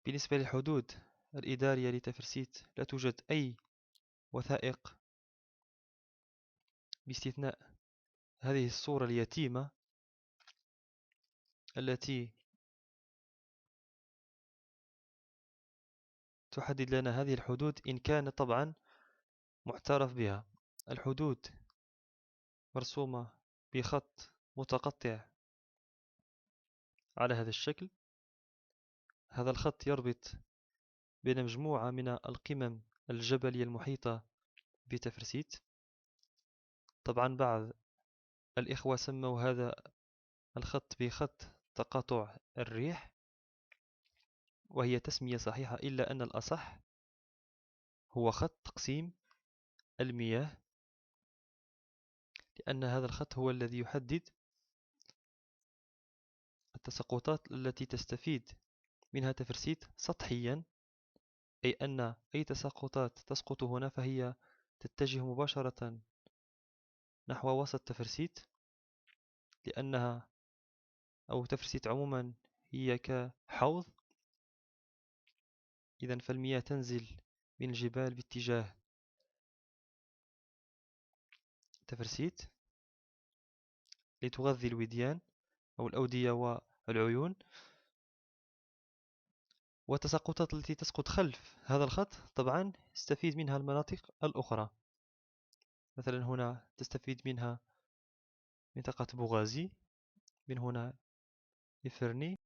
بالنسبة للحدود الإدارية لتفرسيت لا توجد أي وثائق باستثناء هذه الصورة اليتيمة التي تحدد لنا هذه الحدود، إن كان طبعا معترف بها. الحدود مرسومة بخط متقطع على هذا الشكل. هذا الخط يربط بين مجموعة من القمم الجبلية المحيطة بتفرسيت. طبعا بعض الإخوة سموا هذا الخط بخط تقاطع الريح، وهي تسمية صحيحة، إلا أن الأصح هو خط تقسيم المياه، لأن هذا الخط هو الذي يحدد التساقطات التي تستفيد منها تفرسيت سطحيا، أي أن أي تساقطات تسقط هنا فهي تتجه مباشرة نحو وسط تفرسيت، لأنها أو تفرسيت عموما هي كحوض. إذن فالمياه تنزل من الجبال باتجاه تفرسيت لتغذي الوديان أو الأودية والعيون، والتساقطات التي تسقط خلف هذا الخط طبعا تستفيد منها المناطق الأخرى. مثلا هنا تستفيد منها منطقة بوغازي، من هنا إفرني.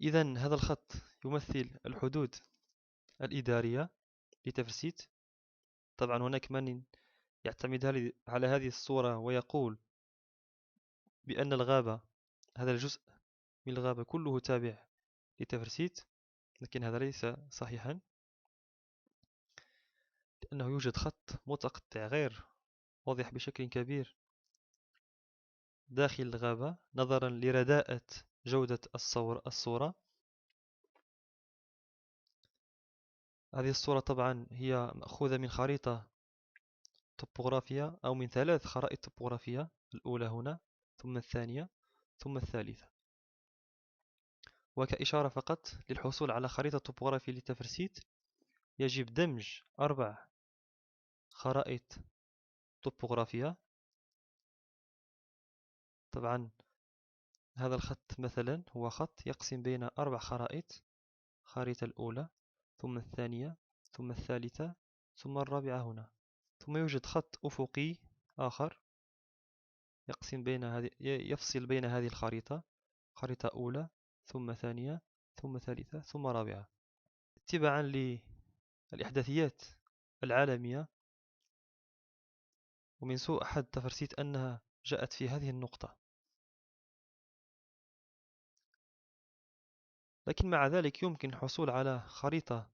إذن هذا الخط يمثل الحدود الإدارية لتفرسيت. طبعا هناك من يعتمد على هذه الصورة ويقول بأن الغابة، هذا الجزء من الغابة كله تابع لتفرسيت، لكن هذا ليس صحيحا، لأنه يوجد خط متقطع غير واضح بشكل كبير داخل الغابة نظرا لرداءة جودة الصورة. هذه الصورة طبعا هي مأخوذة من خريطة توبوغرافية أو من 3 خرائط توبوغرافية، الأولى هنا ثم الثانية ثم الثالثة. وكإشارة فقط للحصول على خريطة توبوغرافية لتفرسيت يجب دمج 4 خرائط توبوغرافية. طبعا هذا الخط مثلا هو خط يقسم بين 4 خرائط، الخريطة الأولى ثم الثانية ثم الثالثة ثم الرابعة هنا. ثم يوجد خط أفقي آخر يفصل بين هذه الخريطة، خريطة أولى ثم ثانية ثم ثالثة ثم رابعة. اتباعا للإحداثيات العالمية، ومن سوء حظ تفرسيت أنها جاءت في هذه النقطة. لكن مع ذلك يمكن الحصول على خريطة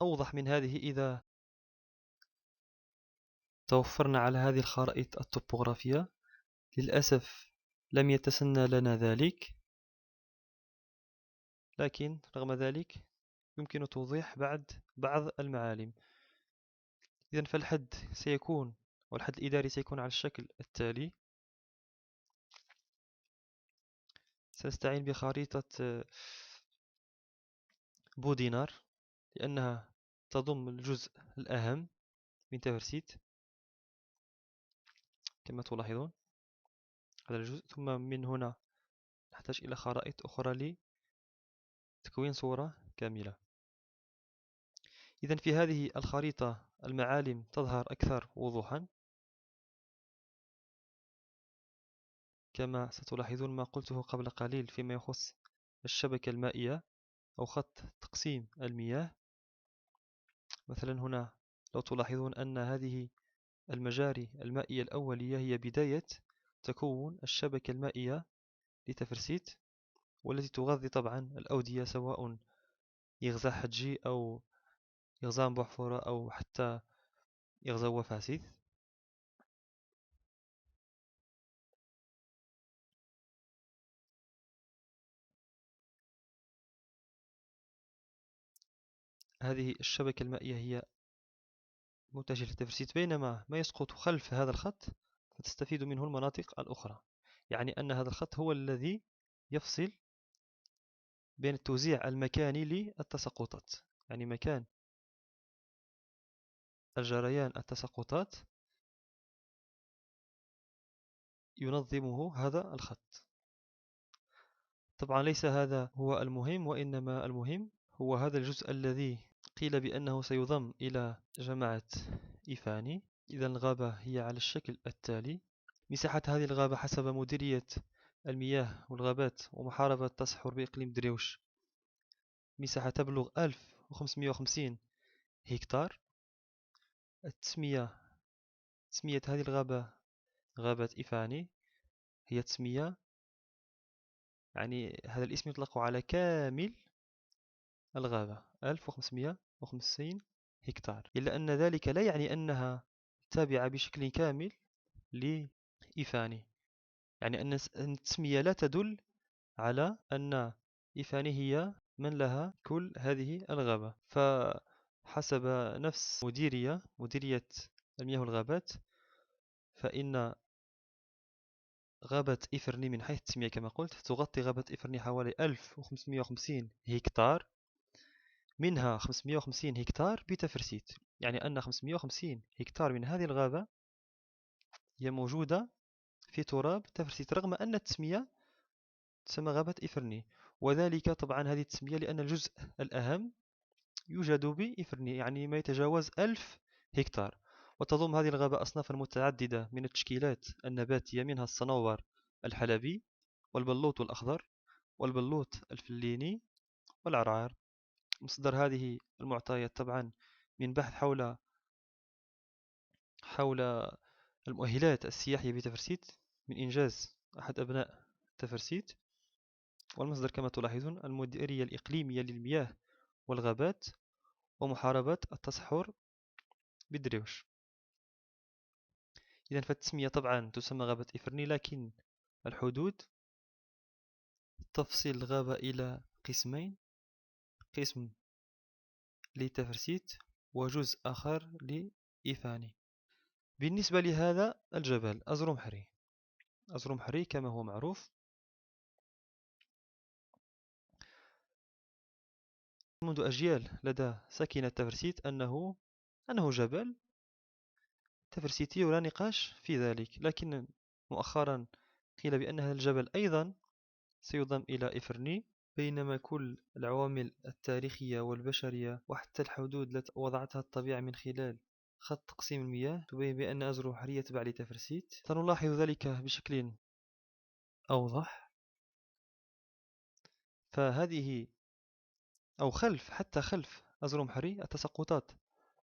أوضح من هذه إذا توفرنا على هذه الخرائط التوبوغرافية. للأسف لم يتسنى لنا ذلك، لكن رغم ذلك يمكن توضيح بعض المعالم. إذن فالحد سيكون، والحد الإداري سيكون على الشكل التالي. سنستعين بخريطة بودينار لأنها تضم الجزء الأهم من تفرسيت كما تلاحظون هذا الجزء. ثم من هنا نحتاج إلى خرائط أخرى لتكوين صورة كاملة. إذن في هذه الخريطة المعالم تظهر أكثر وضوحا كما ستلاحظون ما قلته قبل قليل فيما يخص الشبكة المائية أو خط تقسيم المياه. مثلا هنا لو تلاحظون أن هذه المجاري المائية الأولية هي بداية تكون الشبكة المائية لتفرسيت، والتي تغذي طبعا الأودية سواء يغزا حجي أو يغزا بحفرة أو حتى يغزا وفاسيث. هذه الشبكة المائية هي متجهة لتفرسيت، بينما ما يسقط خلف هذا الخط فتستفيد منه المناطق الأخرى. يعني أن هذا الخط هو الذي يفصل بين التوزيع المكاني للتساقطات، يعني مكان الجريان التساقطات ينظمه هذا الخط. طبعا ليس هذا هو المهم، وإنما المهم هو هذا الجزء الذي قيل بأنه سيضم إلى جماعة إيفاني. إذا الغابة هي على الشكل التالي. مساحة هذه الغابة حسب مديرية المياه والغابات ومحاربة التصحر بإقليم دريوش مساحة تبلغ 1550 هكتار. تسمية هذه الغابة غابة إيفاني هي تسمية، يعني هذا الاسم يطلق على كامل الغابة 1550 هكتار، إلا أن ذلك لا يعني أنها تابعة بشكل كامل لإيفاني. يعني أن التسمية لا تدل على أن إيفاني هي من لها كل هذه الغابة. فحسب نفس مديرية المياه والغابات، فإن غابة إفرني من حيث التسمية كما قلت تغطي غابة إفرني حوالي 1550 هكتار، منها 550 هكتار بتفرسيت. يعني أن 550 هكتار من هذه الغابة هي موجودة في تراب تفرسيت، رغم أن التسمية تسمى غابة إفرني. وذلك طبعا هذه التسمية لأن الجزء الأهم يوجد بإفرني، يعني ما يتجاوز 1000 هكتار. وتضم هذه الغابة أصنافا متعددة من التشكيلات النباتية، منها الصنوبر الحلبي والبلوط الأخضر والبلوط الفليني والعرعر. مصدر هذه المعطيات طبعا من بحث حول المؤهلات السياحية بتفرسيت من إنجاز أحد أبناء تفرسيت. والمصدر كما تلاحظون المديرية الإقليمية للمياه والغابات ومحاربة التصحر بدريوش. إذن فالتسمية طبعا تسمى غابة إفرني، لكن الحدود تفصل الغابة إلى قسمين، قسم لتفرسيت وجزء آخر لإيفاني. بالنسبة لهذا الجبل أزرمحري كما هو معروف منذ أجيال لدى ساكنة تفرسيت أنه جبل تفرسيتي ولا نقاش في ذلك. لكن مؤخرا قيل بأن هذا الجبل أيضا سيضم إلى إفرني، بينما كل العوامل التاريخية والبشرية وحتى الحدود التي وضعتها الطبيعة من خلال خط تقسيم المياه تبين بأن أزرمحري يتبع لتفرسيت. سنلاحظ ذلك بشكل أوضح. فهذه أو حتى خلف أزرمحري التساقطات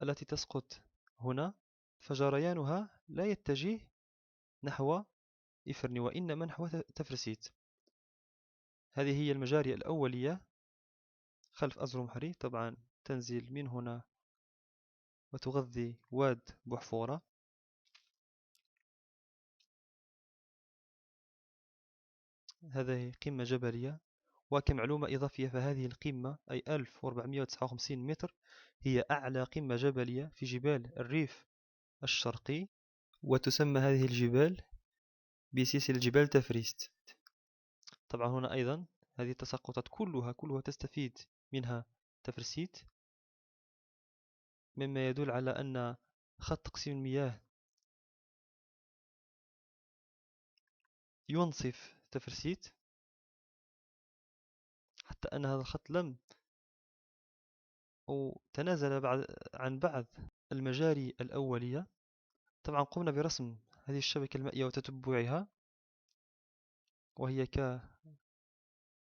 التي تسقط هنا فجريانها لا يتجه نحو إفرني وإنما نحو تفرسيت. هذه هي المجاري الأولية خلف أزرمحري، طبعا تنزل من هنا وتغذي واد بحفورة. هذه قمة جبلية. وكمعلومة إضافية فهذه القمة أي 1459 متر هي أعلى قمة جبلية في جبال الريف الشرقي، وتسمى هذه الجبال بسلسلة جبال تفريست. طبعا هنا أيضا هذه التساقطات كلها تستفيد منها تفرسيت، مما يدل على أن خط تقسيم المياه ينصف تفرسيت، حتى أن هذا الخط لم أو تنازل عن بعض المجاري الأولية. طبعا قمنا برسم هذه الشبكة المائية وتتبعها، وهي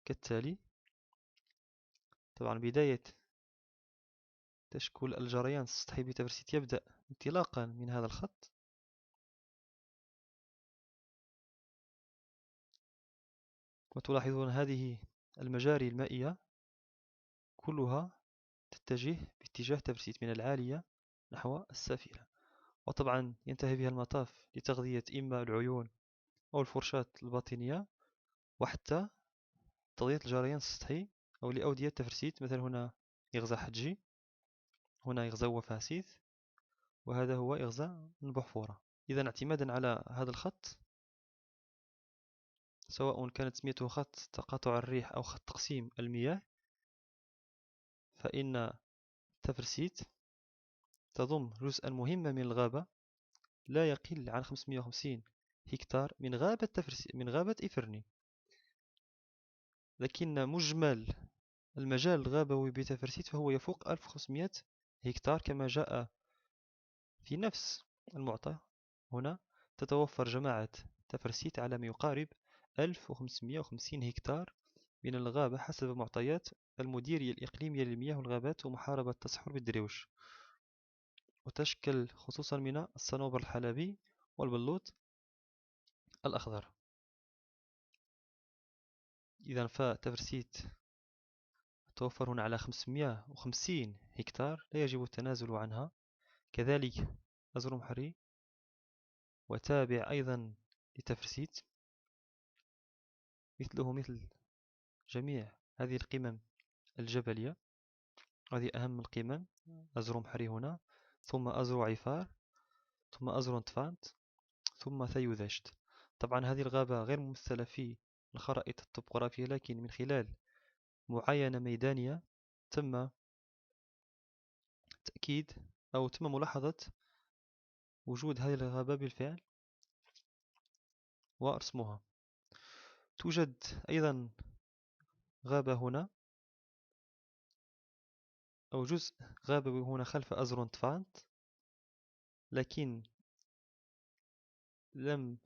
كالتالي. طبعا بداية تشكيل الجريان السطحي بتفرسيت يبدأ انطلاقا من هذا الخط، وتلاحظون هذه المجاري المائية كلها تتجه باتجاه تفرسيت من العالية نحو السافلة، وطبعا ينتهي بها المطاف لتغذية إما العيون أو الفرشاة الباطنية، وحتى تغذية الجريان السطحي أو لأودية تفرسيت. مثلا هنا إغزاء حجي، هنا إغزاء وفاسيث، وهذا هو إغزاء البحفورة. إذا اعتمادا على هذا الخط، سواء كانت سميته خط تقاطع الريح أو خط تقسيم المياه، فإن تفرسيت تضم جزءا مهما من الغابة لا يقل عن 550 هكتار من غابة إفرني. لكن مجمل المجال الغابوي بتفرسيت فهو يفوق 1500 هكتار، كما جاء في نفس المعطى. هنا تتوفر جماعة تفرسيت على ما يقارب 1550 هكتار من الغابة حسب معطيات المديرية الإقليمية للمياه والغابات ومحاربة التصحر بالدروش، وتشكل خصوصا من الصنوبر الحلبي والبلوط الأخضر. إذا فتفرسيت توفر هنا على 550 هكتار لا يجب التنازل عنها. كذلك أزرمحري وتابع أيضا لتفرسيت، مثله مثل جميع هذه القمم الجبلية. هذه أهم القمم: أزرمحري هنا، ثم أزرو عفار، ثم أزرو نتفانت، ثم ثيودشت. طبعا هذه الغابة غير ممثلة في الخرائط الطبوغرافية، لكن من خلال معاينة ميدانية تم تأكيد أو تم ملاحظة وجود هذه الغابة بالفعل ورسمها. توجد أيضا غابة هنا أو جزء غابوي هنا خلف أزرونتفانت، لكن لم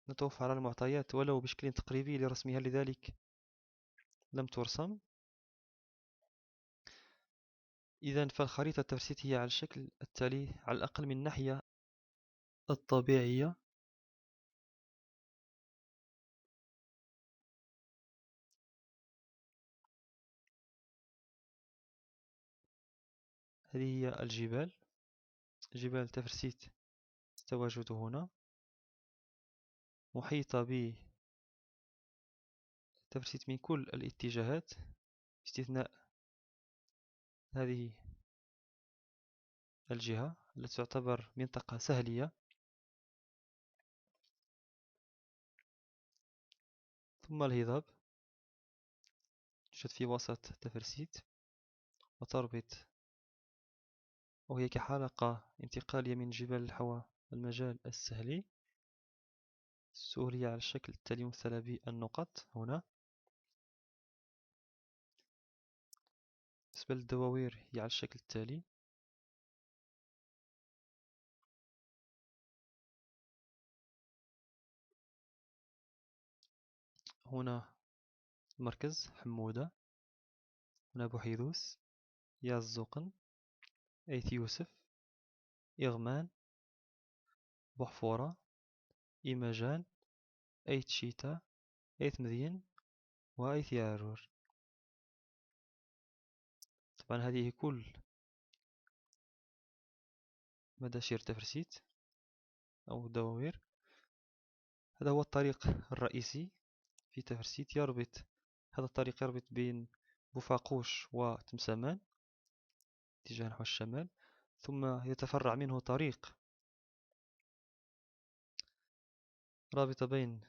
نتوفر على المعطيات ولو بشكل تقريبي لرسمها، لذلك لم ترسم. إذا فالخريطة التفسيرية هي على الشكل التالي، على الأقل من الناحية الطبيعية. هذه هي الجبال، جبال تفرسيت تتواجد هنا، محيطة بتفرسيت من كل الاتجاهات باستثناء هذه الجهة التي تعتبر منطقة سهلية. ثم الهضاب توجد في وسط تفرسيت وتربط، وهي كحلقة انتقالية من جبال الحوا المجال السهلي السوري على الشكل التالي مثل بالنقط هنا. بالنسبة للدواوير هي على الشكل التالي. هنا المركز حمودة، هنا بوحيدوس، ياززوقن، أيت يوسف، إغمان، بوحفورة، إيماجان، أيت شيتا، أيت مدين، وأيت يارور. طبعا هذه كل مداشير تفرسيت أو الدواوير. هذا هو الطريق الرئيسي في تفرسيت، هذا الطريق يربط بين بوفاقوش وتمسامان اتجاه نحو الشمال، ثم يتفرع منه طريق رابط بين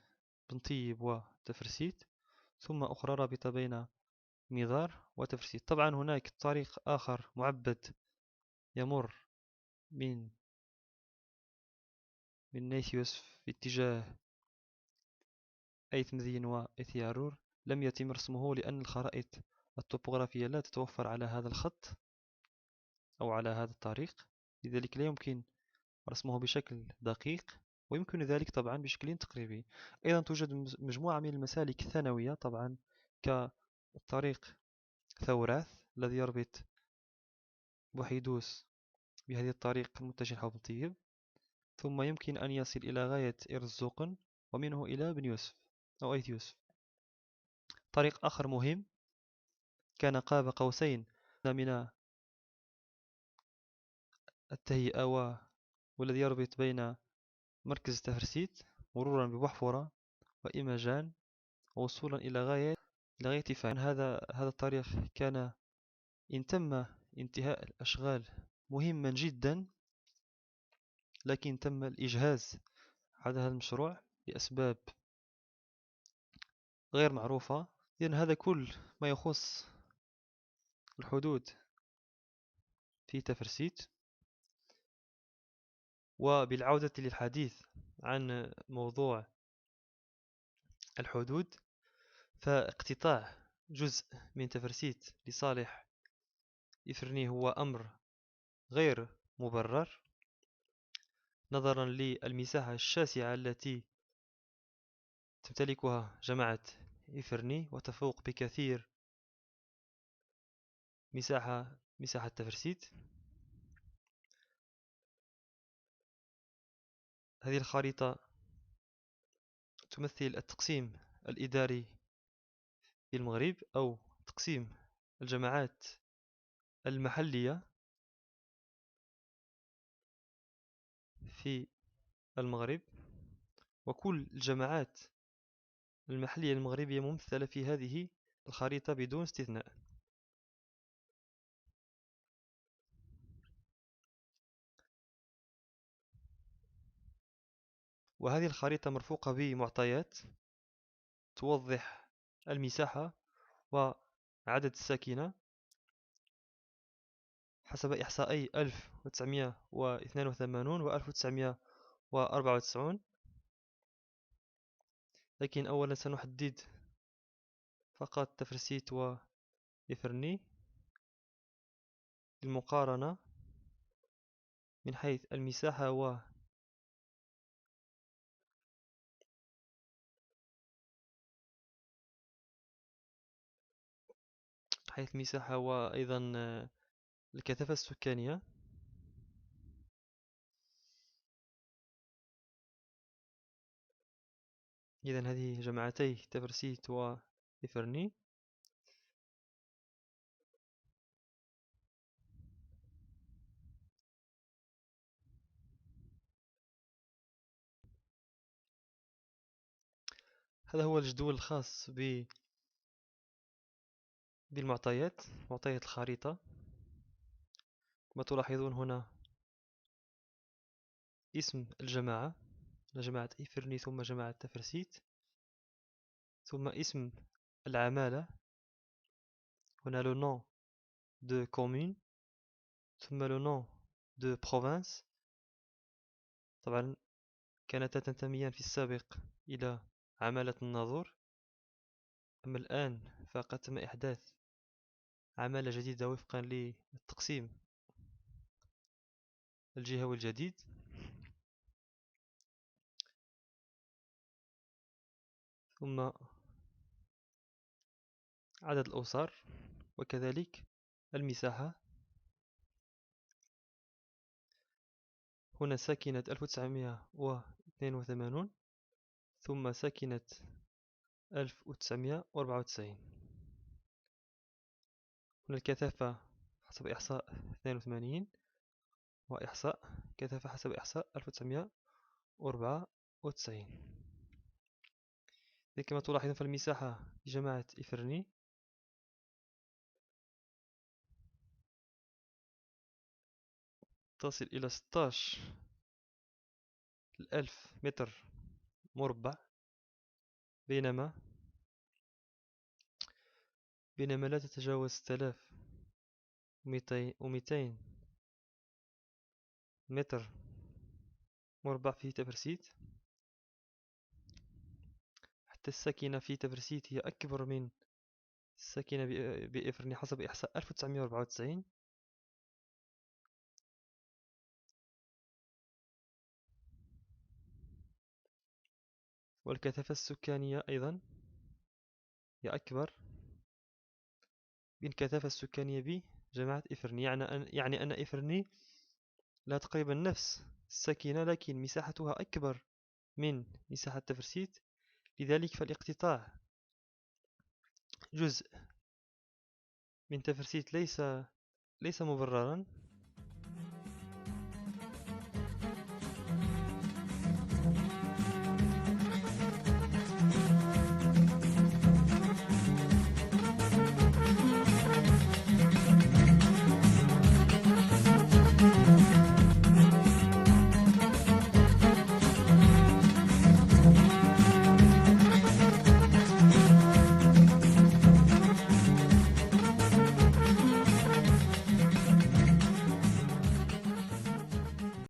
بنطيب وتفرسيت، ثم أخرى رابطة بين ميظار وتفرسيت. طبعا هناك طريق آخر معبد يمر من نيثيوس في اتجاه أيت مذين وإثيارور، لم يتم رسمه لأن الخرائط الطبوغرافية لا تتوفر على هذا الخط أو على هذا الطريق، لذلك لا يمكن رسمه بشكل دقيق، ويمكن ذلك طبعا بشكل تقريبي. أيضا توجد مجموعة من المسالك الثانوية طبعا، كطريق ثوراث الذي يربط بوحيدوس بهذه الطريق المتجه نحو بنطيب، ثم يمكن أن يصل إلى غاية إرزقن ومنه إلى بن يوسف أو أيت يوسف. طريق آخر مهم كان قاب قوسين من التهيئة والذي يربط بين مركز تفرسيت مرورا ببحفرة وإمجان ووصولا إلى غاية فان. هذا الطريق كان إن تم انتهاء الأشغال مهما جدا، لكن تم الإجهاز على هذا المشروع لأسباب غير معروفة. إذن هذا كل ما يخص الحدود في تفرسيت. وبالعودة للحديث عن موضوع الحدود، فاقتطاع جزء من تفرسيت لصالح إفرني هو أمر غير مبرر نظرا للمساحة الشاسعة التي تمتلكها جماعة إفرني، وتفوق بكثير مساحة تفرسيت. هذه الخريطة تمثل التقسيم الإداري في المغرب أو تقسيم الجماعات المحلية في المغرب، وكل الجماعات المحلية المغربية ممثلة في هذه الخريطة بدون استثناء. وهذه الخريطة مرفوقة بمعطيات توضح المساحة وعدد الساكنة حسب إحصائي 1982 و 1994. لكن أولا سنحدد فقط تفرسيت وإفرني للمقارنة من حيث المساحة وأيضا الكثافة السكانية. إذن هذه جماعتي تفرسيت وإفرني. هذا هو الجدول الخاص بالمعطيات، معطيات الخريطة. كما تلاحظون هنا اسم الجماعة، جماعة إفرني ثم جماعة تفرسيت، ثم اسم العمالة، هنا le nom de commune، ثم le nom de province. طبعا كانتا تنتميان في السابق إلى عمالة الناظور، أما الآن فقد تم إحداث عمالة جديدة وفقا للتقسيم الجهوي الجديد. ثم عدد الأوسار وكذلك المساحة. هنا ساكنة 1982 ثم ساكنة 1994. هنا الكثافة حسب إحصاء 82 وإحصاء كثافة حسب إحصاء 1994. كما تلاحظون فالمساحة لجماعة إفرني تصل إلى 16,000 متر مربع، بينما لا تتجاوز 6200 متر مربع في تفرسيت. حتى الساكنة في تفرسيت هي أكبر من الساكنة بإفرني حسب إحصاء 1994. والكثافة السكانية أيضا هي أكبر من الكثافة السكانية بجامعة إفرني. يعني أن إفرني لها تقريبا نفس الساكنة، لكن مساحتها أكبر من مساحة تفرسيت. لذلك فالاقتطاع جزء من تفرسيت ليس مبررا،